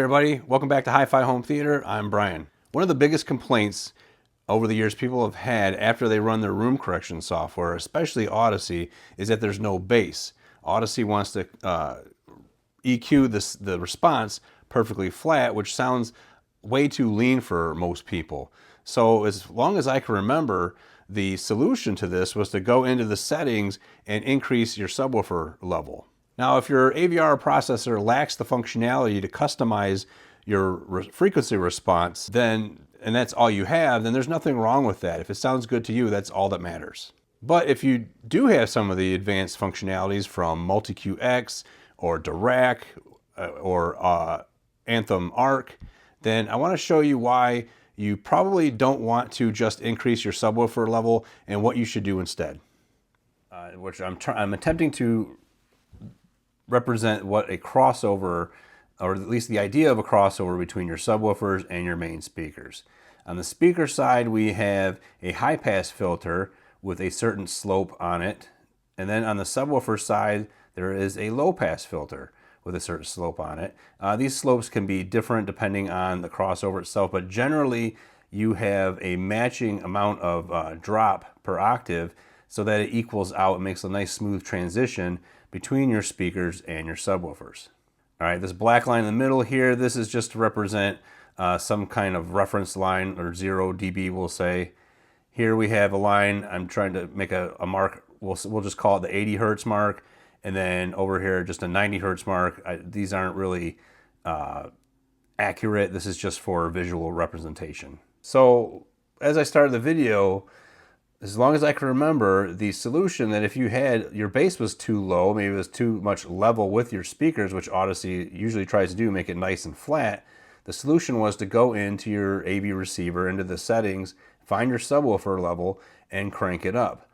Hey everybody, welcome back to HiFi Home Theater. I'm Brian. One of the biggest complaints over the years people have had after they run their room correction software, especially Odyssey, is that there's no bass. Odyssey wants to EQ the response perfectly flat, which sounds way too lean for most people. So as long as I can remember, the solution to this was to go into the settings and increase your subwoofer level. Now, if your AVR processor lacks the functionality to customize your frequency response, then, and that's all you have, then there's nothing wrong with that. If it sounds good to you, that's all that matters. But if you do have some of the advanced functionalities from Multi-QX or Dirac or Anthem Arc, then I want to show you why you probably don't want to just increase your subwoofer level and what you should do instead. Which I'm attempting to represent what a crossover, or at least the idea of a crossover between your subwoofers and your main speakers. On the speaker side, we have a high pass filter with a certain slope on it. And then on the subwoofer side, there is a low pass filter with a certain slope on it. These slopes can be different depending on the crossover itself, but generally you have a matching amount of drop per octave so that it equals out and makes a nice smooth transition between your speakers and your subwoofers. All right, this black line in the middle here, this is just to represent some kind of reference line, or 0 dB we'll say. Here we have a line, I'm trying to make a mark, we'll just call it the 80 hertz mark, and then over here just a 90 hertz mark. These aren't really accurate, this is just for visual representation. So as I started the video, as long as I can remember, the solution that if you had your bass was too low, maybe it was too much level with your speakers, which Odyssey usually tries to do, make it nice and flat, the solution was to go into your AV receiver, into the settings, find your subwoofer level, and crank it up.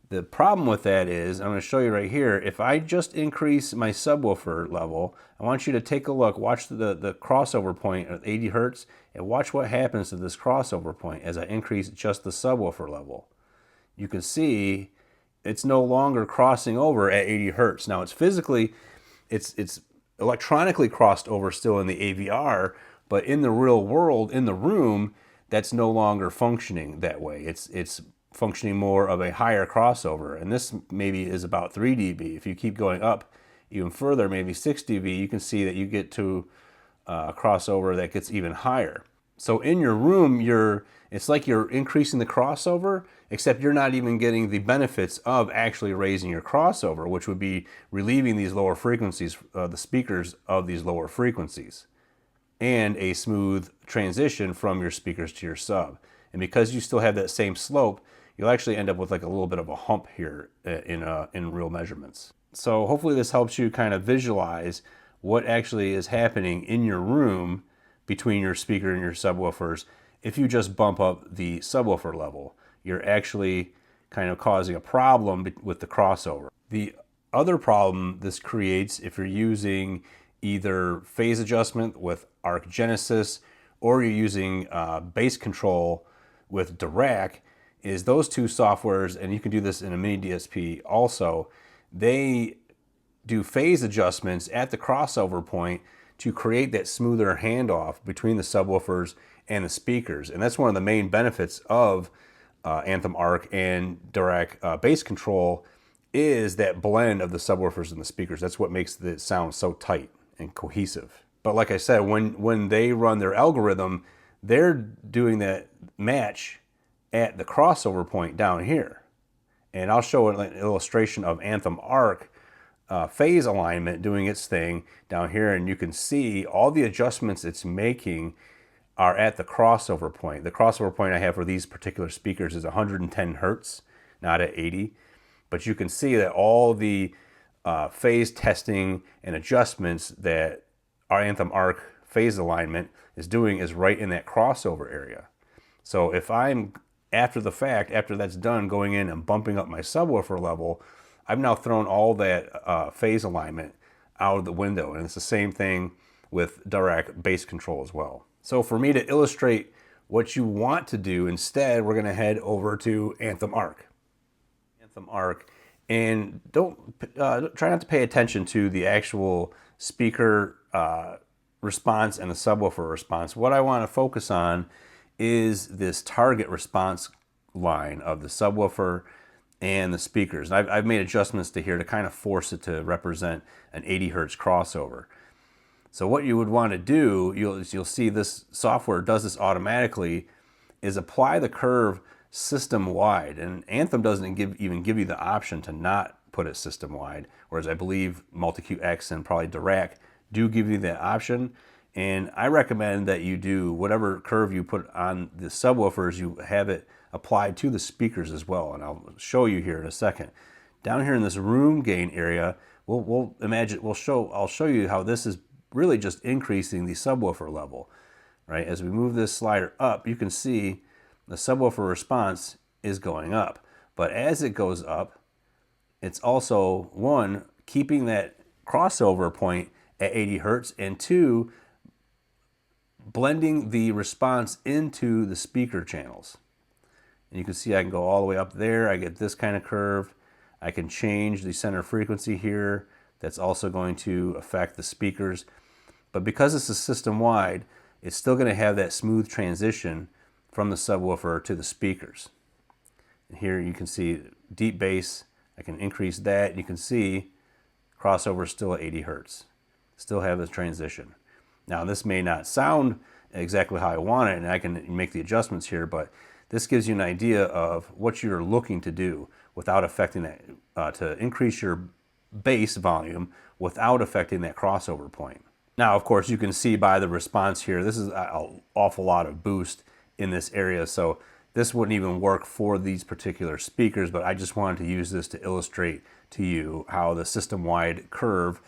The problem with that is, I'm going to show you right here, if I just increase my subwoofer level, I want you to take a look, watch the crossover point at 80 hertz, and watch what happens to this crossover point as I increase just the subwoofer level. You can see it's no longer crossing over at 80 hertz. Now it's physically, it's electronically crossed over still in the AVR, but in the real world, in the room, that's no longer functioning that way. It's functioning more of a higher crossover, and this maybe is about 3 dB. If you keep going up even further, maybe 6 dB, you can see that you get to a crossover that gets even higher. So in your room, it's like you're increasing the crossover, except you're not even getting the benefits of actually raising your crossover, which would be relieving these lower frequencies, the speakers of these lower frequencies, and a smooth transition from your speakers to your sub. And because you still have that same slope, you'll actually end up with like a little bit of a hump here in real measurements. So hopefully this helps you kind of visualize what actually is happening in your room between your speaker and your subwoofers. If you just bump up the subwoofer level, you're actually kind of causing a problem with the crossover. The other problem this creates, if you're using either phase adjustment with Arc Genesis or you're using bass control with Dirac, is those two softwares, and you can do this in a mini DSP also, they do phase adjustments at the crossover point to create that smoother handoff between the subwoofers and the speakers. And that's one of the main benefits of Anthem Arc and Dirac bass control, is that blend of the subwoofers and the speakers. That's what makes the sound so tight and cohesive. But like I said, when they run their algorithm, they're doing that match at the crossover point down here. And I'll show an illustration of Anthem Arc phase alignment doing its thing down here, and you can see all the adjustments it's making are at the crossover point. The crossover point I have for these particular speakers is 110 hertz, not at 80. But you can see that all the phase testing and adjustments that our Anthem Arc phase alignment is doing is right in that crossover area. So if I'm, after the fact, after that's done, going in and bumping up my subwoofer level, I've now thrown all that phase alignment out of the window. And it's the same thing with Dirac bass control as well. So for me to illustrate what you want to do, instead, we're going to head over to Anthem Arc. Anthem Arc, and try not to pay attention to the actual speaker response and the subwoofer response, what I want to focus on is this target response line of the subwoofer and the speakers. And I've made adjustments to here to kind of force it to represent an 80 hertz crossover. So what you would want to do, you'll see this software does this automatically, is apply the curve system-wide. And Anthem doesn't even give you the option to not put it system-wide, whereas I believe Multi-Q-X and probably Dirac do give you that option. And I recommend that you do whatever curve you put on the subwoofers, you have it applied to the speakers as well. And I'll show you here in a second. Down here in this room gain area, I'll show you how this is really just increasing the subwoofer level, right? As we move this slider up, you can see the subwoofer response is going up. But as it goes up, it's also, one, keeping that crossover point at 80 hertz, and two, blending the response into the speaker channels. And you can see I can go all the way up there. I get this kind of curve. I can change the center frequency here. That's also going to affect the speakers. But because this is system-wide, it's still going to have that smooth transition from the subwoofer to the speakers. And here you can see deep bass. I can increase that. You can see crossover is still at 80 hertz. Still have this transition. Now this may not sound exactly how I want it, and I can make the adjustments here, but this gives you an idea of what you're looking to do without affecting that, to increase your bass volume without affecting that crossover point. Now, of course, you can see by the response here, this is an awful lot of boost in this area, so this wouldn't even work for these particular speakers, but I just wanted to use this to illustrate to you how the system-wide curve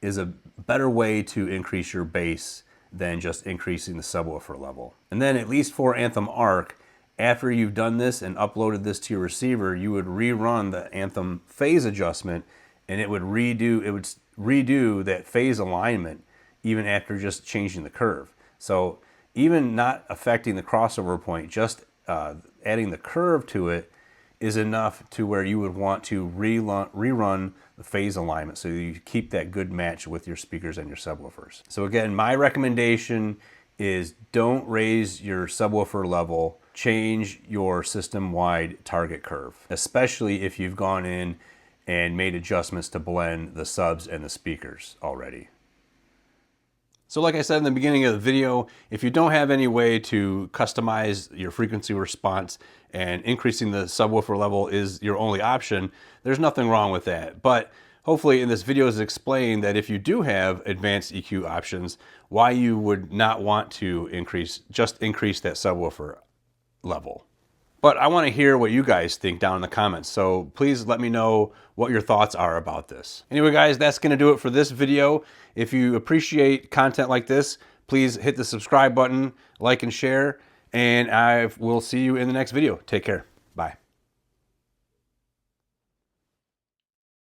is a better way to increase your bass than just increasing the subwoofer level. And then, at least for Anthem Arc, after you've done this and uploaded this to your receiver, you would rerun the Anthem phase adjustment, and it would redo that phase alignment even after just changing the curve. So even not affecting the crossover point, just adding the curve to it is enough to where you would want to rerun the phase alignment so you keep that good match with your speakers and your subwoofers. So again, my recommendation is don't raise your subwoofer level, change your system-wide target curve, especially if you've gone in and made adjustments to blend the subs and the speakers already. So like I said in the beginning of the video, if you don't have any way to customize your frequency response and increasing the subwoofer level is your only option, there's nothing wrong with that. But hopefully in this video is explained that if you do have advanced EQ options, why you would not want to just increase that subwoofer level. But I want to hear what you guys think down in the comments, so please let me know what your thoughts are about this. Anyway guys, that's going to do it for this video. If you appreciate content like this, please hit the subscribe button, like and share, and I will see you in the next video. Take care.